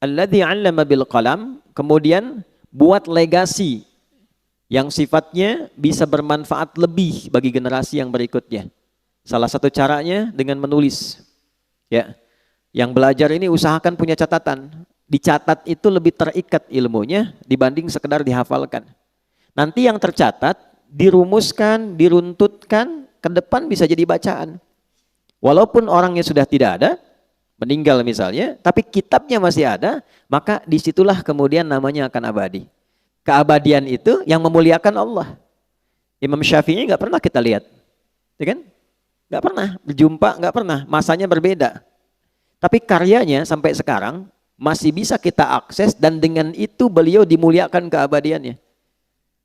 Alladzi 'allama bil qalam, kemudian buat legasi yang sifatnya bisa bermanfaat lebih bagi generasi yang berikutnya. Salah satu caranya dengan menulis. Ya. Yang belajar ini usahakan punya catatan. Dicatat itu lebih terikat ilmunya dibanding sekedar dihafalkan. Nanti yang tercatat, dirumuskan, diruntutkan, ke depan bisa jadi bacaan. Walaupun orangnya sudah tidak ada, meninggal misalnya, tapi kitabnya masih ada, maka disitulah kemudian namanya akan abadi. Keabadian itu yang memuliakan Allah. Imam Syafi'i nggak pernah kita lihat, ya kan? Nggak pernah berjumpa, nggak pernah. Masanya berbeda. Tapi karyanya sampai sekarang masih bisa kita akses dan dengan itu beliau dimuliakan keabadiannya.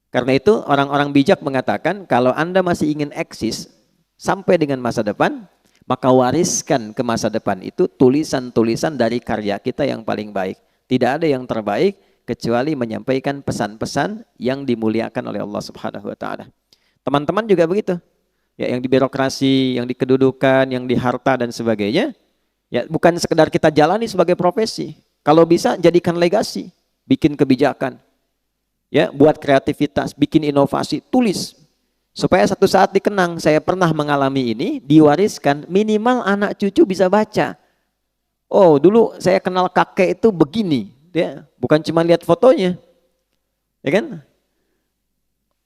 Karena itu orang-orang bijak mengatakan kalau Anda masih ingin eksis sampai dengan masa depan, maka wariskan ke masa depan itu tulisan-tulisan dari karya kita yang paling baik. Tidak ada yang terbaik kecuali menyampaikan pesan-pesan yang dimuliakan oleh Allah Subhanahu wa taala. Teman-teman juga begitu. Ya, yang di birokrasi, yang di kedudukan, yang di harta dan sebagainya, ya bukan sekedar kita jalani sebagai profesi. Kalau bisa jadikan legasi, bikin kebijakan. Ya, buat kreativitas, bikin inovasi, tulis. Supaya satu saat dikenang, saya pernah mengalami ini, diwariskan, minimal anak cucu bisa baca. Oh, dulu saya kenal kakek itu begini. Ya, bukan cuma lihat fotonya. Ya kan?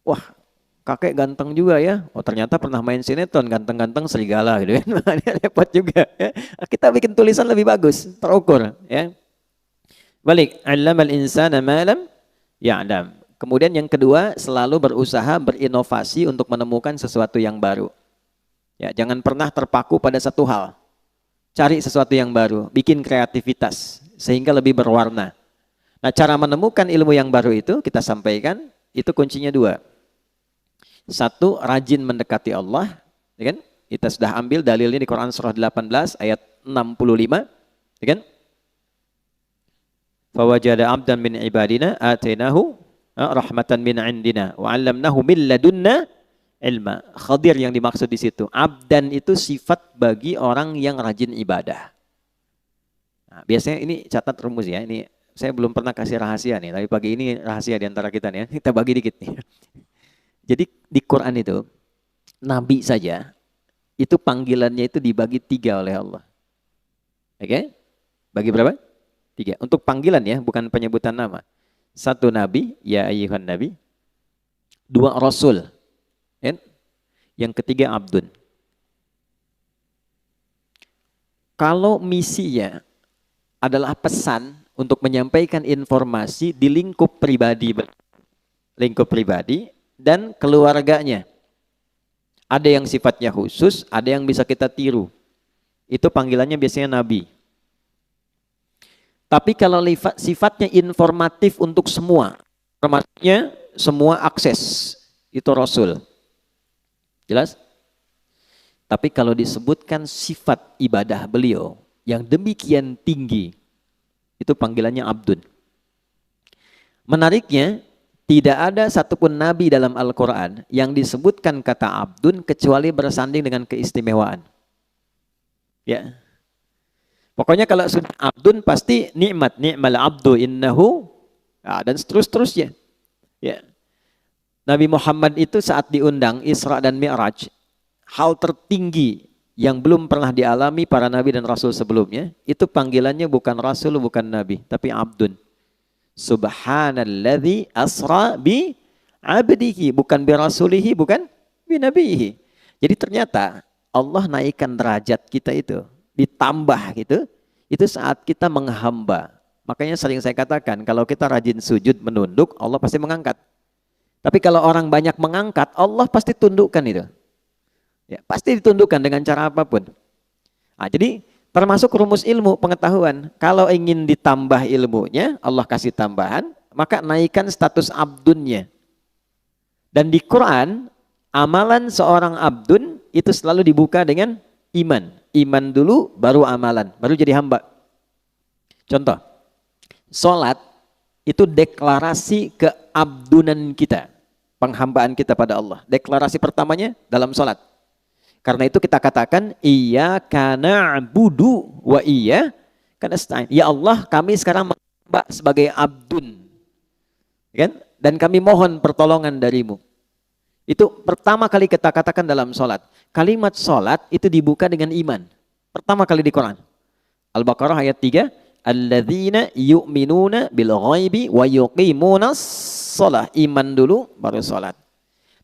Wah, kakek ganteng juga ya. Oh, ternyata pernah main sinetron, ganteng-ganteng serigala gitu kan. Repot juga ya. Kita bikin tulisan lebih bagus, terukur ya. Balik, 'allamal insana ma lam ya'lam. Kemudian yang kedua, selalu berusaha berinovasi untuk menemukan sesuatu yang baru. Ya, jangan pernah terpaku pada satu hal. Cari sesuatu yang baru, bikin kreativitas sehingga lebih berwarna. Nah, cara menemukan ilmu yang baru itu kita sampaikan, itu kuncinya dua. Satu, rajin mendekati Allah, ya kan? Kita sudah ambil dalilnya di Quran surah 18 ayat 65, ya kan? Fawajada 'abdan min ibadina atainahu rahmatan min 'indina wa 'allamnahu min ladunna ilma. Khadir yang dimaksud di situ. Abdan itu sifat bagi orang yang rajin ibadah. Nah, biasanya ini catat rumus ya. Ini saya belum pernah kasih rahasia nih, tapi pagi ini rahasia di antara kita nih ya. Kita bagi dikit nih. Jadi di Quran itu nabi saja itu panggilannya itu dibagi 3 oleh Allah. Oke? Bagi berapa? 3. Untuk panggilan ya, bukan penyebutan nama. 1 nabi, ya ayyuhan nabi. 2 rasul. Yang ketiga abdun. Kalau misinya adalah pesan untuk menyampaikan informasi di lingkup pribadi dan keluarganya. Ada yang sifatnya khusus, ada yang bisa kita tiru. Itu panggilannya biasanya nabi. Tapi kalau sifatnya informatif untuk semua, informasinya semua akses, itu rasul. Jelas? Tapi kalau disebutkan sifat ibadah beliau yang demikian tinggi, itu panggilannya abdun. Menariknya, tidak ada satupun nabi dalam Al-Quran yang disebutkan kata abdun kecuali bersanding dengan keistimewaan. Ya. Pokoknya kalau sudah abdun pasti nikmat, ni'mal abdu innahu, dan seterusnya. Ya. Nabi Muhammad itu saat diundang Isra dan Mi'raj, hal tertinggi yang belum pernah dialami para nabi dan rasul sebelumnya, itu panggilannya bukan rasul, bukan nabi, tapi abdun. Subhanalladzi asra bi abdihi, bukan bi rasulihi, bukan bi nabihi. Jadi ternyata Allah naikkan derajat kita itu, ditambah gitu, itu saat kita menghamba. Makanya sering saya katakan, kalau kita rajin sujud menunduk, Allah pasti mengangkat. Tapi kalau orang banyak mengangkat, Allah pasti tundukkan itu. Ya, pasti ditundukkan dengan cara apapun. Nah, jadi termasuk rumus ilmu pengetahuan. Kalau ingin ditambah ilmunya, Allah kasih tambahan, maka naikkan status abdunnya. Dan di Quran, amalan seorang abdun itu selalu dibuka dengan iman. Iman dulu, baru amalan, baru jadi hamba. Contoh, sholat itu deklarasi keabdunan kita, penghambaan kita pada Allah. Deklarasi pertamanya dalam sholat. Karena itu kita katakan iyyaka na'budu wa iyyaka nasta'in. Ya Allah, kami sekarang hamba sebagai abdun. Kan? Dan kami mohon pertolongan darimu. Itu pertama kali kita katakan dalam sholat. Kalimat sholat itu dibuka dengan iman. Pertama kali di Quran. Al-Baqarah ayat 3. Alladzina yu'minuna bil ghaibi wa yuqimunas sholah. Iman dulu baru sholat.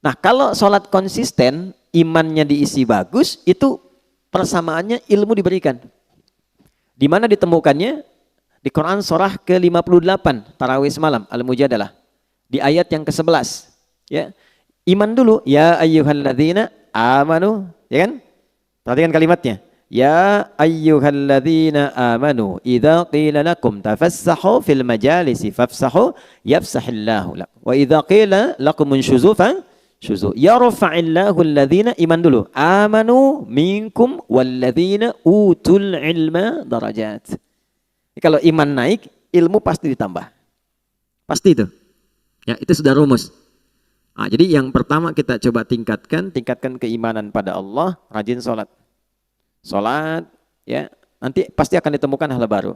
Nah kalau sholat konsisten, imannya diisi bagus, itu persamaannya ilmu diberikan. Di mana ditemukannya? Di Quran surah ke-58, Tarawih semalam, Al-Mujadalah. Di ayat yang ke-11. Ya. Iman dulu, ya ayyuhalladzina amanu, ya kan? Perhatikan kalimatnya. Ya ayyuhalladzina amanu idza qila lakum tafassahu fil majalisi fafsahu yafsahillahu lakum. Wa idza qila lakum unshuzu syuzu. Yarfa'illahu alladzina, iman dulu, amanu minkum walladzina utul ilma darajat. Kalau iman naik, ilmu pasti ditambah. Pasti itu. Ya, itu sudah rumus. Nah, jadi yang pertama kita coba tingkatkan keimanan pada Allah, rajin sholat. Sholat, ya, nanti pasti akan ditemukan hal baru.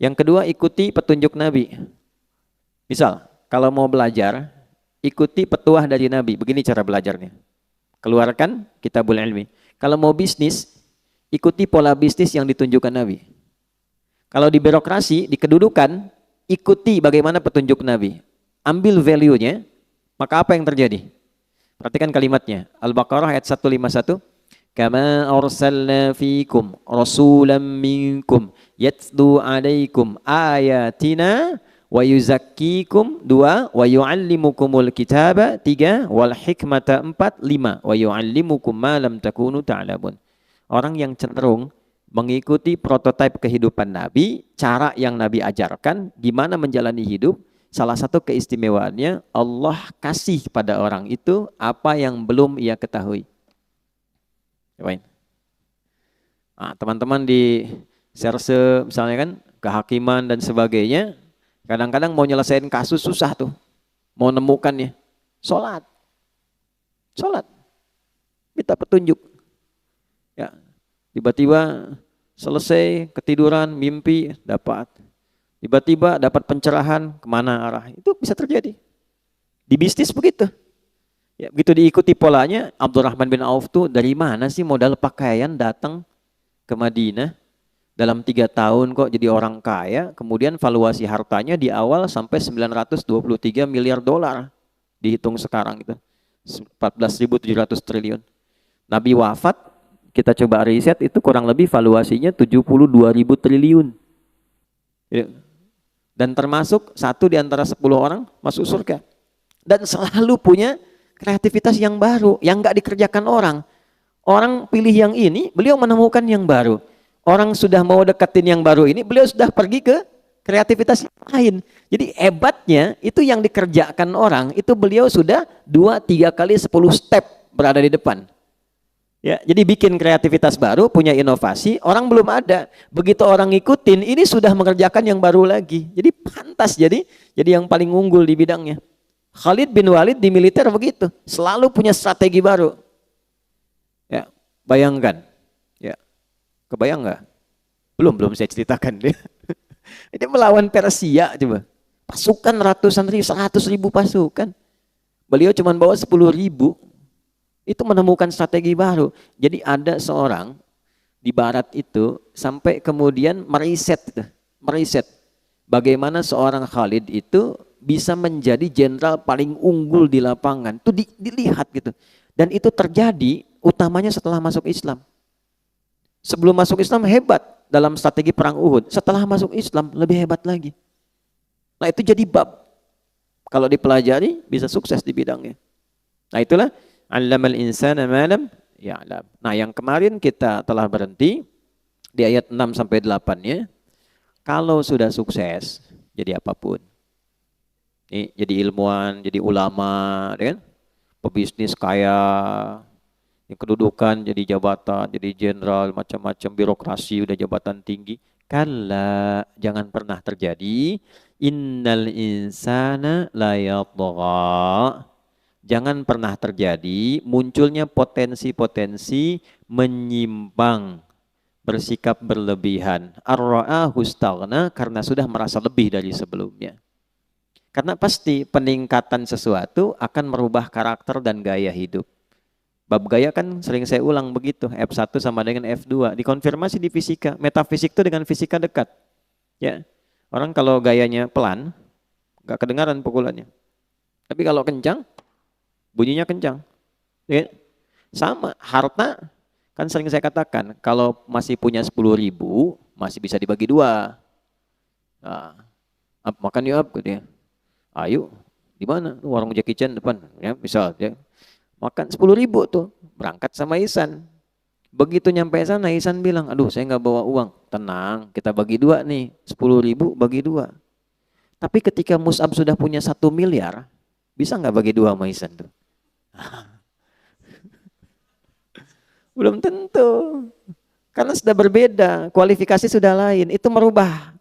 Yang kedua, ikuti petunjuk Nabi. Misal, kalau mau belajar, ikuti petuah dari Nabi. Begini cara belajarnya. Keluarkan kitabul ilmi. Kalau mau bisnis, ikuti pola bisnis yang ditunjukkan Nabi. Kalau di birokrasi, di kedudukan, ikuti bagaimana petunjuk Nabi. Ambil value-nya, maka apa yang terjadi? Perhatikan kalimatnya. Al-Baqarah ayat 151. Kama arsalna fikum rasulan minkum yatlu alaikum ayatina wa yuzakkikum 2 wa yuallimukumul kitaba 3 wal hikmata 4 5 wa yuallimukum ma lam takunu ta'lamun. Orang yang cenderung mengikuti prototipe kehidupan Nabi, cara yang Nabi ajarkan, gimana menjalani hidup, salah satu keistimewaannya Allah kasih pada orang itu apa yang belum ia ketahui. Nah, teman-teman di serse misalnya kan, kehakiman dan sebagainya, kadang-kadang mau nyelesain kasus susah tuh, mau nemukannya. Sholat, minta petunjuk. Ya, tiba-tiba selesai ketiduran, mimpi dapat. Tiba-tiba dapat pencerahan kemana arah. Itu bisa terjadi. Di bisnis begitu. Ya, begitu diikuti polanya, Abdurrahman bin Auf tuh dari mana sih modal pakaian datang ke Madinah? Dalam 3 tahun kok jadi orang kaya, kemudian valuasi hartanya di awal sampai 923 miliar dolar. Dihitung sekarang itu. 14.700 triliun. Nabi wafat, kita coba riset itu kurang lebih valuasinya 72.000 triliun. Ya. Dan termasuk satu di antara 10 orang masuk surga. Dan selalu punya kreativitas yang baru, yang nggak dikerjakan orang. Orang pilih yang ini, beliau menemukan yang baru. Orang sudah mau deketin yang baru ini, beliau sudah pergi ke kreativitas yang lain. Jadi hebatnya itu yang dikerjakan orang, itu beliau sudah 2-3 kali 10 step berada di depan. Ya, jadi bikin kreativitas baru, punya inovasi, orang belum ada. Begitu orang ngikutin, ini sudah mengerjakan yang baru lagi. Jadi pantas jadi yang paling unggul di bidangnya. Khalid bin Walid di militer begitu, selalu punya strategi baru. Ya, bayangkan. Ya. Kebayang nggak? Belum saya ceritakan dia. Ini melawan Persia coba. Pasukan ratusan ribu, 100.000 pasukan. Beliau cuma bawa 10.000. Itu menemukan strategi baru. Jadi ada seorang di barat itu sampai kemudian meriset bagaimana seorang Khalid itu bisa menjadi jenderal paling unggul di lapangan. Itu dilihat gitu. Dan itu terjadi utamanya setelah masuk Islam. Sebelum masuk Islam hebat dalam strategi perang Uhud. Setelah masuk Islam lebih hebat lagi. Nah itu jadi bab. Kalau dipelajari bisa sukses di bidangnya. Nah itulah allamal insana ma lam ya'lam. Nah yang kemarin kita telah berhenti di ayat 6-8-nya. Kalau sudah sukses jadi apapun. Nih, jadi ilmuwan, jadi ulama, kan? Pebisnis kaya, yang kedudukan jadi jabatan, jadi jenderal, macam-macam birokrasi, udah jabatan tinggi. Kalla, jangan pernah terjadi. Innal insana la yatgha. Jangan pernah terjadi munculnya potensi-potensi menyimpang bersikap berlebihan. Ar-ra'ahu istaghna, karena sudah merasa lebih dari sebelumnya. Karena pasti peningkatan sesuatu akan merubah karakter dan gaya hidup. Bab gaya kan sering saya ulang begitu, F1 sama dengan F2. Dikonfirmasi di fisika, metafisik itu dengan fisika dekat. Ya, orang kalau gayanya pelan, nggak kedengaran pukulannya. Tapi kalau kencang, bunyinya kencang. Ya, sama, harta kan sering saya katakan, kalau masih punya 10.000, masih bisa dibagi dua. Nah, makan yuk, gitu ya. Ayo, di mana? Warung Jackie Chan depan, ya, misal, ya. Makan 10.000 tuh, berangkat sama Ihsan. Begitu nyampe sana, Ihsan bilang, aduh saya nggak bawa uang. Tenang, kita bagi dua nih, 10.000 bagi dua. Tapi ketika Mus'ab sudah punya 1 miliar, bisa nggak bagi dua sama Ihsan tuh? Belum tentu. Karena sudah berbeda, kualifikasi sudah lain, itu merubah.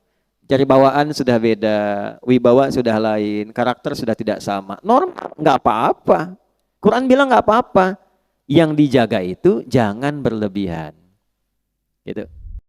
Dari bawaan sudah beda, wibawa sudah lain, karakter sudah tidak sama. Normal, nggak apa-apa. Quran bilang nggak apa-apa. Yang dijaga itu jangan berlebihan. Gitu.